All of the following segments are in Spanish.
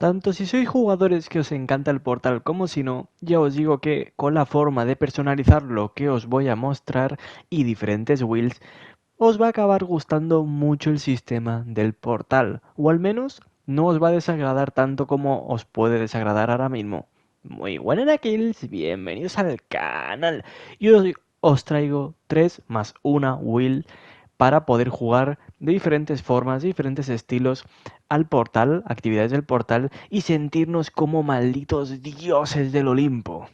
Tanto si sois jugadores que os encanta el portal como si no, ya os digo que con la forma de personalizar lo que os voy a mostrar y diferentes builds, os va a acabar gustando mucho el sistema del portal, o al menos no os va a desagradar tanto como os puede desagradar ahora mismo. Muy buenas Nakils, bienvenidos al canal. Y hoy os traigo 3 más una build para poder jugar de diferentes formas, de diferentes estilos al portal, actividades del portal y sentirnos como malditos dioses del Olimpo.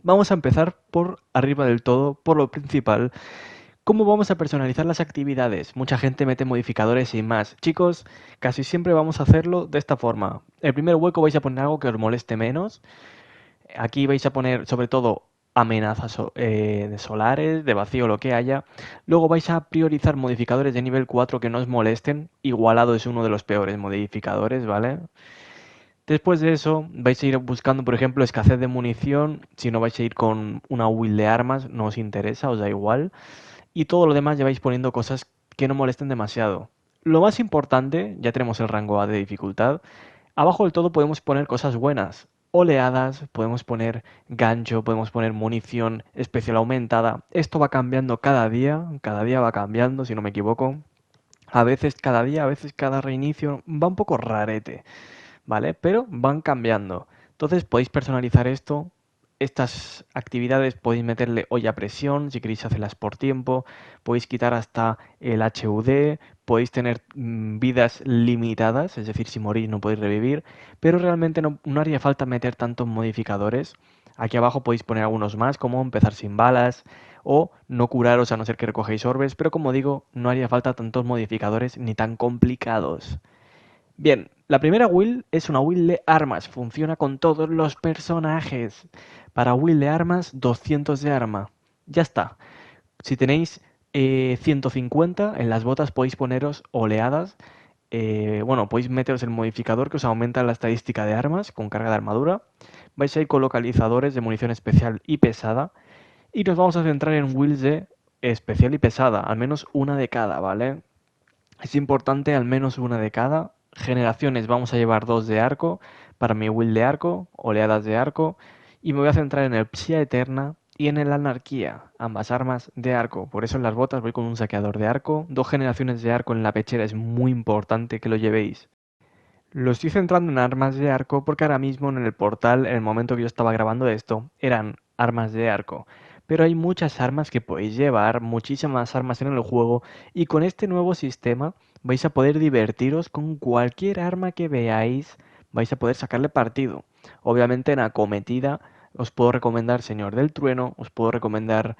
Vamos a empezar por arriba del todo, por lo principal. ¿Cómo vamos a personalizar las actividades? Mucha gente mete modificadores y más. Chicos, casi siempre vamos a hacerlo de esta forma. El primer hueco vais a poner algo que os moleste menos. Aquí vais a poner sobre todo amenazas de solares, de vacío, lo que haya. Luego vais a priorizar modificadores de nivel 4 que no os molesten. Igualado es uno de los peores modificadores, ¿vale? Después de eso vais a ir buscando, por ejemplo, escasez de munición. Si no vais a ir con una build de armas, no os interesa, os da igual. Y todo lo demás ya vais poniendo cosas que no molesten demasiado. Lo más importante, ya tenemos el rango A de dificultad. Abajo del todo podemos poner cosas buenas. Oleadas, podemos poner gancho, podemos poner munición especial aumentada. Esto va cambiando cada día va cambiando, si no me equivoco. A veces cada día, a veces cada reinicio, va un poco rarete, ¿vale? Pero van cambiando. Entonces podéis personalizar esto. Estas actividades podéis meterle olla a presión si queréis hacerlas por tiempo. Podéis quitar hasta el HUD. Podéis tener vidas limitadas, es decir, si morís no podéis revivir. Pero realmente no haría falta meter tantos modificadores. Aquí abajo podéis poner algunos más, como empezar sin balas o no curaros a no ser que recogéis orbes. Pero como digo, no haría falta tantos modificadores ni tan complicados. Bien, la primera build es una build de armas, funciona con todos los personajes. Para build de armas, 200 de arma. Ya está. Si tenéis 150, en las botas podéis poneros oleadas. Bueno, podéis meteros el modificador que os aumenta la estadística de armas con carga de armadura. Vais a ir con localizadores de munición especial y pesada. Y nos vamos a centrar en builds de especial y pesada, al menos una de cada, ¿vale? Es importante al menos una de cada. Generaciones vamos a llevar dos de arco para mi build de arco, oleadas de arco. Y me voy a centrar en el Psia Eterna y en el Anarquía, ambas armas de arco. Por eso en las botas voy con un saqueador de arco. Dos generaciones de arco en la pechera es muy importante que lo llevéis. Lo estoy centrando en armas de arco porque ahora mismo en el portal, en el momento que yo estaba grabando esto, eran armas de arco. Pero hay muchas armas que podéis llevar, muchísimas armas en el juego, y con este nuevo sistema vais a poder divertiros con cualquier arma que veáis, vais a poder sacarle partido. Obviamente en acometida os puedo recomendar Señor del Trueno, os puedo recomendar,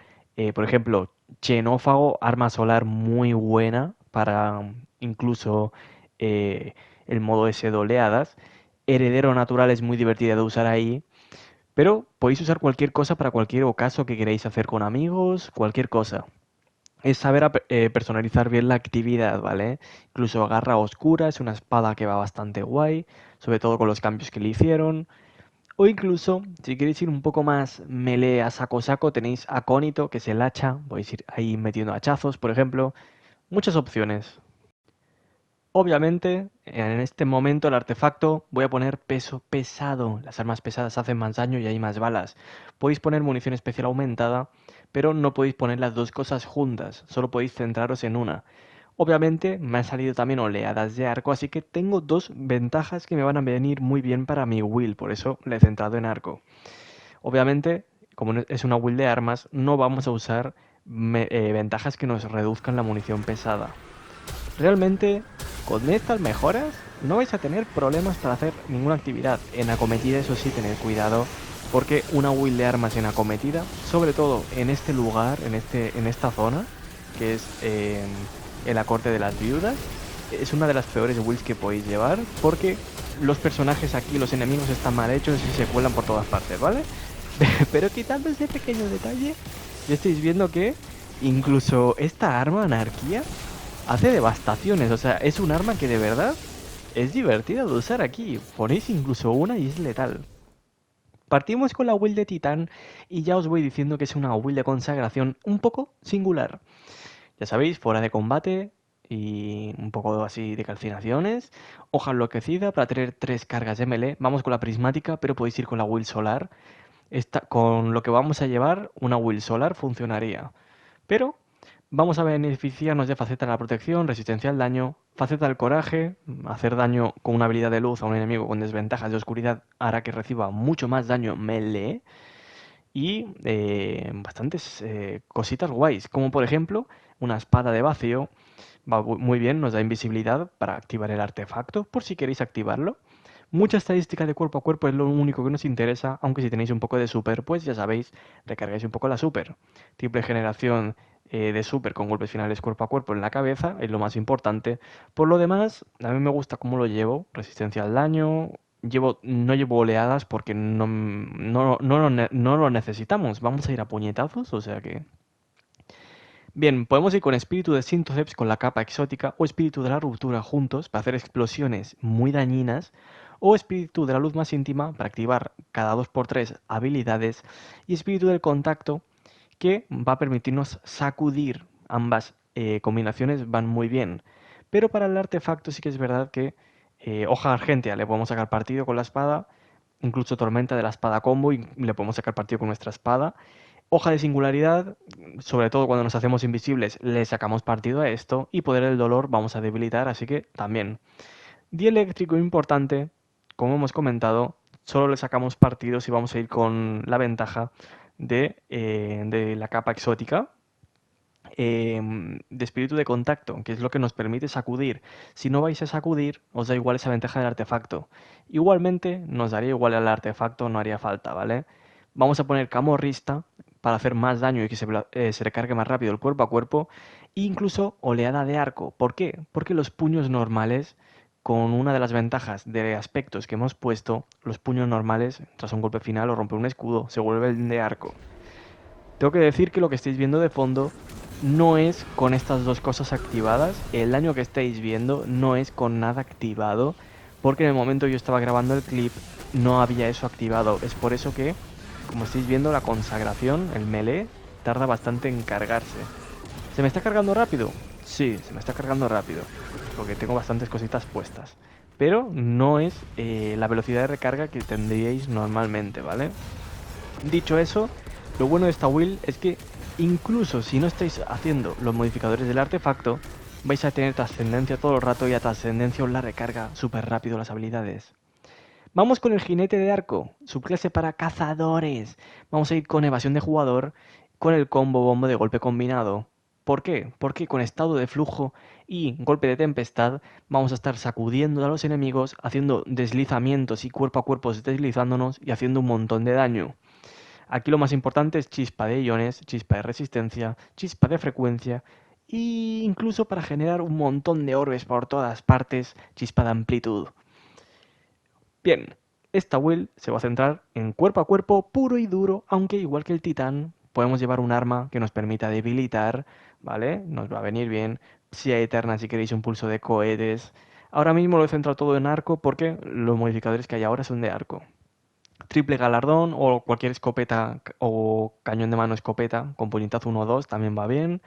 por ejemplo, Xenófago, arma solar muy buena para incluso... eh, el modo ese de oleadas. Heredero natural es muy divertida de usar ahí, pero podéis usar cualquier cosa para cualquier ocaso que queréis hacer con amigos, cualquier cosa. Es saber personalizar bien la actividad, ¿vale? Incluso Garra Oscura es una espada que va bastante guay, sobre todo con los cambios que le hicieron. O incluso, si queréis ir un poco más melee a saco saco, tenéis Acónito, que es el hacha. Podéis ir ahí metiendo hachazos, por ejemplo. Muchas opciones. Obviamente, en este momento el artefacto voy a poner peso pesado. Las armas pesadas hacen más daño y hay más balas. Podéis poner munición especial aumentada, pero no podéis poner las dos cosas juntas. Solo podéis centraros en una. Obviamente me han salido también oleadas de arco, así que tengo dos ventajas que me van a venir muy bien para mi build. Por eso le he centrado en arco. Obviamente, como es una build de armas, no vamos a usar ventajas que nos reduzcan la munición pesada. Realmente, con estas mejoras no vais a tener problemas para hacer ninguna actividad. En acometida, eso sí, tened cuidado, porque una build de armas en acometida, sobre todo en este lugar, en esta zona, que es en la corte de las viudas, es una de las peores builds que podéis llevar, porque los personajes aquí, los enemigos están mal hechos y se cuelan por todas partes, ¿vale? Pero quitando ese pequeño detalle, ya estáis viendo que incluso esta arma, anarquía, hace devastaciones. O sea, es un arma que de verdad es divertida de usar aquí. Ponéis incluso una y es letal. Partimos con la build de Titán y ya os voy diciendo que es una build de consagración un poco singular. Ya sabéis, fuera de combate, y un poco así de calcinaciones. Hoja enloquecida para tener 3 cargas de melee. Vamos con la prismática, pero podéis ir con la will solar. Con lo que vamos a llevar, una will solar funcionaría. Pero vamos a beneficiarnos de faceta de la protección, resistencia al daño, faceta del coraje. Hacer daño con una habilidad de luz a un enemigo con desventajas de oscuridad hará que reciba mucho más daño melee. Y bastantes cositas guays, como por ejemplo una espada de vacío. Va muy bien, nos da invisibilidad para activar el artefacto, por si queréis activarlo. Mucha estadística de cuerpo a cuerpo es lo único que nos interesa, aunque si tenéis un poco de super, pues ya sabéis, recargáis un poco la super. Triple generación de super con golpes finales cuerpo a cuerpo en la cabeza es lo más importante. Por lo demás, a mí me gusta cómo lo llevo, resistencia al daño. No llevo oleadas porque no lo necesitamos. Vamos a ir a puñetazos, o sea que... Bien, podemos ir con espíritu de Sintoceps con la capa exótica o espíritu de la ruptura juntos para hacer explosiones muy dañinas o espíritu de la luz más íntima para activar cada 2x3 habilidades y espíritu del contacto que va a permitirnos sacudir. Ambas combinaciones van muy bien, pero para el artefacto sí que es verdad que hoja argentea le podemos sacar partido con la espada, incluso tormenta de la espada combo y le podemos sacar partido con nuestra espada. Hoja de singularidad, sobre todo cuando nos hacemos invisibles, le sacamos partido a esto. Y poder del dolor vamos a debilitar, así que también. Dieléctrico importante, como hemos comentado, solo le sacamos partido si vamos a ir con la ventaja de la capa exótica. De espíritu de contacto, que es lo que nos permite sacudir. Si no vais a sacudir, os da igual esa ventaja del artefacto. Igualmente, nos daría igual al artefacto, no haría falta, ¿vale? Vamos a poner camorrista para hacer más daño y que se recargue más rápido el cuerpo a cuerpo. E incluso oleada de arco. ¿Por qué? Porque los puños normales, con una de las ventajas de aspectos que hemos puesto, los puños normales, tras un golpe final o romper un escudo, se vuelven de arco. Tengo que decir que lo que estáis viendo de fondo no es con estas dos cosas activadas. El daño que estáis viendo no es con nada activado, porque en el momento yo estaba grabando el clip no había eso activado. Es por eso que, como estáis viendo, la consagración, el melee, tarda bastante en cargarse. ¿Se me está cargando rápido? Sí, se me está cargando rápido, porque tengo bastantes cositas puestas. Pero no es la velocidad de recarga que tendríais normalmente, ¿vale? Dicho eso, lo bueno de esta build es que incluso si no estáis haciendo los modificadores del artefacto, vais a tener trascendencia todo el rato y a trascendencia os la recarga súper rápido las habilidades. Vamos con el jinete de arco, subclase para cazadores. Vamos a ir con evasión de jugador, con el combo bombo de golpe combinado. ¿Por qué? Porque con estado de flujo y golpe de tempestad vamos a estar sacudiendo a los enemigos, haciendo deslizamientos y cuerpo a cuerpo deslizándonos y haciendo un montón de daño. Aquí lo más importante es chispa de iones, chispa de resistencia, chispa de frecuencia e incluso para generar un montón de orbes por todas partes, chispa de amplitud. Bien, esta build se va a centrar en cuerpo a cuerpo puro y duro, aunque igual que el titán podemos llevar un arma que nos permita debilitar, ¿vale? Nos va a venir bien. Si hay eterna, si queréis un pulso de cohetes. Ahora mismo lo he centrado todo en arco porque los modificadores que hay ahora son de arco. Triple galardón o cualquier escopeta o cañón de mano escopeta con puñetazo 1 o 2 también va bien.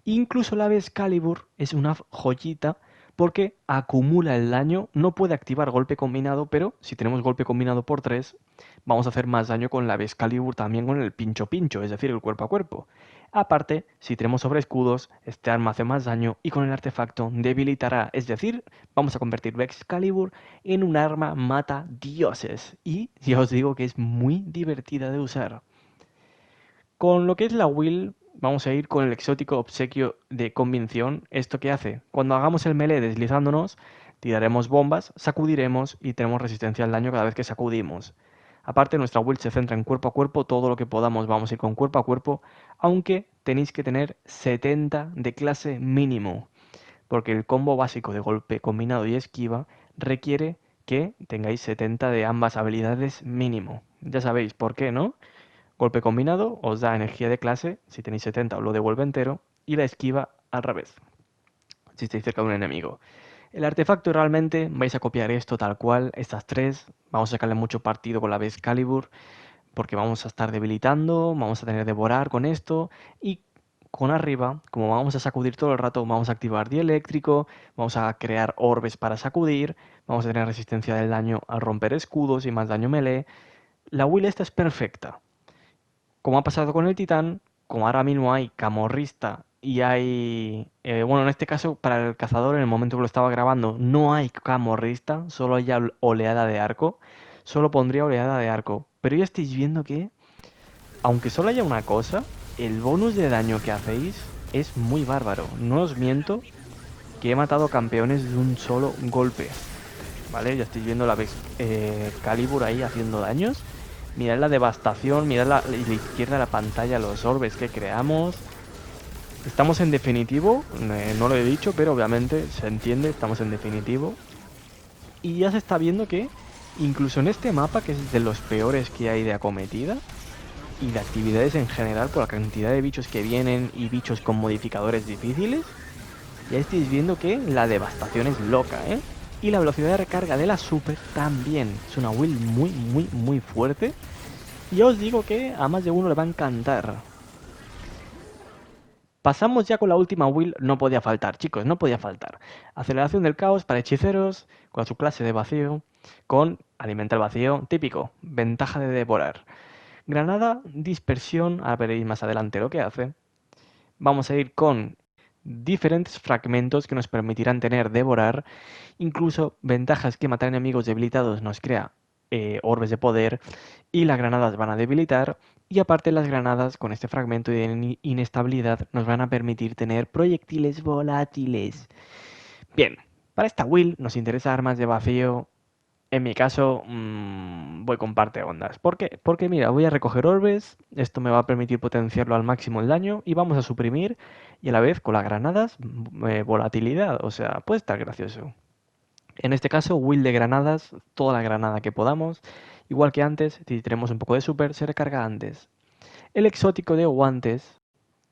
Incluso la ave Excalibur es una joyita porque acumula el daño, no puede activar golpe combinado, pero si tenemos golpe combinado por 3, vamos a hacer más daño con la ave Excalibur también con el pincho pincho, es decir, el cuerpo a cuerpo. Aparte, si tenemos sobre escudos, este arma hace más daño y con el artefacto debilitará, es decir, vamos a convertir Excalibur en un arma mata dioses. Y ya os digo que es muy divertida de usar. Con lo que es la will, vamos a ir con el exótico obsequio de convicción. ¿Esto qué hace? Cuando hagamos el melee deslizándonos, tiraremos bombas, sacudiremos y tenemos resistencia al daño cada vez que sacudimos. Aparte, nuestra build se centra en cuerpo a cuerpo, todo lo que podamos vamos a ir con cuerpo a cuerpo, aunque tenéis que tener 70 de clase mínimo, porque el combo básico de golpe combinado y esquiva requiere que tengáis 70 de ambas habilidades mínimo. Ya sabéis por qué, ¿no? Golpe combinado os da energía de clase, si tenéis 70 os lo devuelve entero, y la esquiva al revés, si estáis cerca de un enemigo. El artefacto realmente vais a copiar esto tal cual, estas tres, vamos a sacarle mucho partido con la Excalibur, porque vamos a estar debilitando, vamos a tener devorar con esto, y con arriba, como vamos a sacudir todo el rato, vamos a activar dieléctrico, vamos a crear orbes para sacudir, vamos a tener resistencia del daño al romper escudos y más daño melee. La build esta es perfecta. Como ha pasado con el titán, como ahora mismo hay camorrista y hay... bueno, en este caso, para el cazador, en el momento que lo estaba grabando, no hay camorrista, solo hay oleada de arco. Solo pondría oleada de arco. Pero ya estáis viendo que, aunque solo haya una cosa, el bonus de daño que hacéis es muy bárbaro. No os miento que he matado campeones de un solo golpe. ¿Vale? Ya estáis viendo la Calibur ahí haciendo daños. Mirad la devastación, mirad la izquierda de la pantalla, los orbes que creamos. Estamos en definitivo, no lo he dicho, pero obviamente se entiende, estamos en definitivo. Y ya se está viendo que, incluso en este mapa, que es de los peores que hay de acometida, y de actividades en general, por la cantidad de bichos que vienen y bichos con modificadores difíciles, ya estáis viendo que la devastación es loca, ¿eh? Y la velocidad de recarga de la super también. Es una build muy fuerte. Y ya os digo que a más de uno le va a encantar. Pasamos ya con la última build, no podía faltar, chicos, no podía faltar. Aceleración del caos para hechiceros, con su clase de vacío, con alimenta el vacío, típico, ventaja de devorar. Granada, dispersión, ahora veréis más adelante lo que hace. Vamos a ir con diferentes fragmentos que nos permitirán tener devorar, incluso ventajas que matar enemigos debilitados nos crea orbes de poder y las granadas van a debilitar y aparte las granadas con este fragmento de inestabilidad nos van a permitir tener proyectiles volátiles. Bien, para esta build nos interesa armas de vacío. En mi caso, voy con parte ondas. ¿Por qué? Porque mira, voy a recoger orbes, esto me va a permitir potenciarlo al máximo el daño y vamos a suprimir y a la vez con las granadas volatilidad, o sea, puede estar gracioso. En este caso, will de granadas, toda la granada que podamos, igual que antes, si tenemos un poco de super, se recarga antes. El exótico de guantes,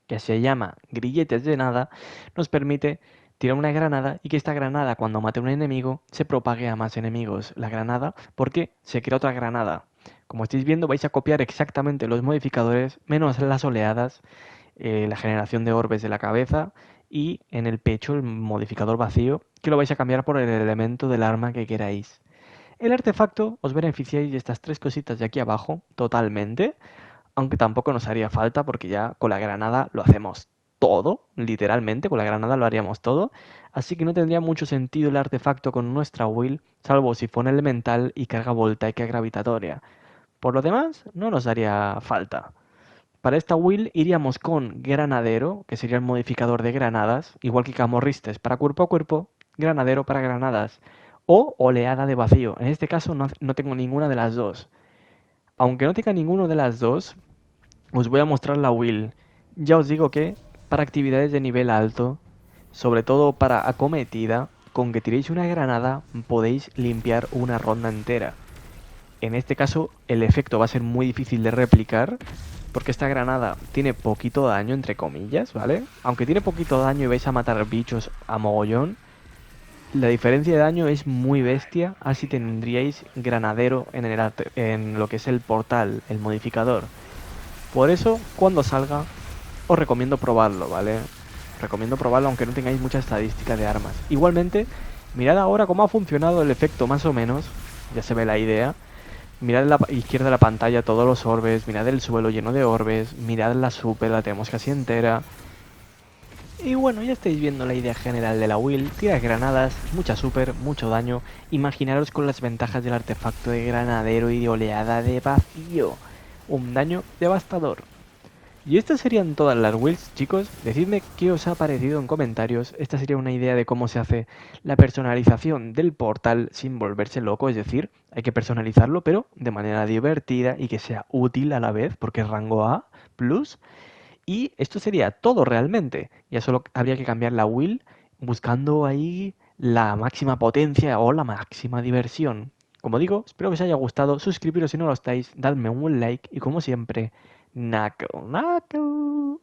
que se llama grilletes de nada, nos permite tirar una granada y que esta granada cuando mate a un enemigo se propague a más enemigos. La granada, porque se crea otra granada. Como estáis viendo vais a copiar exactamente los modificadores menos las oleadas, la generación de orbes de la cabeza y en el pecho el modificador vacío que lo vais a cambiar por el elemento del arma que queráis. El artefacto os beneficiáis de estas tres cositas de aquí abajo totalmente, aunque tampoco nos haría falta porque ya con la granada lo hacemos todo, literalmente, con la granada lo haríamos todo, así que no tendría mucho sentido el artefacto con nuestra will, salvo sifón elemental y carga voltaica gravitatoria. Por lo demás, no nos haría falta. Para esta will iríamos con granadero, que sería el modificador de granadas, igual que camorristes para cuerpo a cuerpo, granadero para granadas, o oleada de vacío. En este caso no tengo ninguna de las dos. Aunque no tenga ninguno de las dos, os voy a mostrar la will. Ya os digo que para actividades de nivel alto, sobre todo para acometida, con que tiréis una granada podéis limpiar una ronda entera. En este caso el efecto va a ser muy difícil de replicar porque esta granada tiene poquito daño entre comillas, ¿vale? Aunque tiene poquito daño y vais a matar bichos a mogollón, la diferencia de daño es muy bestia, así tendríais granadero en lo que es el portal, el modificador. Por eso, cuando salga, os recomiendo probarlo, ¿vale? Recomiendo probarlo aunque no tengáis mucha estadística de armas. Igualmente, mirad ahora cómo ha funcionado el efecto más o menos, ya se ve la idea. Mirad en la izquierda de la pantalla todos los orbes, mirad el suelo lleno de orbes, mirad la super, la tenemos casi entera. Y bueno, ya estáis viendo la idea general de la will, tiras granadas, mucha super, mucho daño, imaginaros con las ventajas del artefacto de granadero y de oleada de vacío, un daño devastador. Y estas serían todas las builds, chicos. Decidme qué os ha parecido en comentarios. Esta sería una idea de cómo se hace la personalización del portal sin volverse loco. Es decir, hay que personalizarlo, pero de manera divertida y que sea útil a la vez, porque es rango A+. Y esto sería todo realmente. Ya solo habría que cambiar la will buscando ahí la máxima potencia o la máxima diversión. Como digo, espero que os haya gustado. Suscribiros si no lo estáis, dadme un like y como siempre, Knuckle, Knuckle.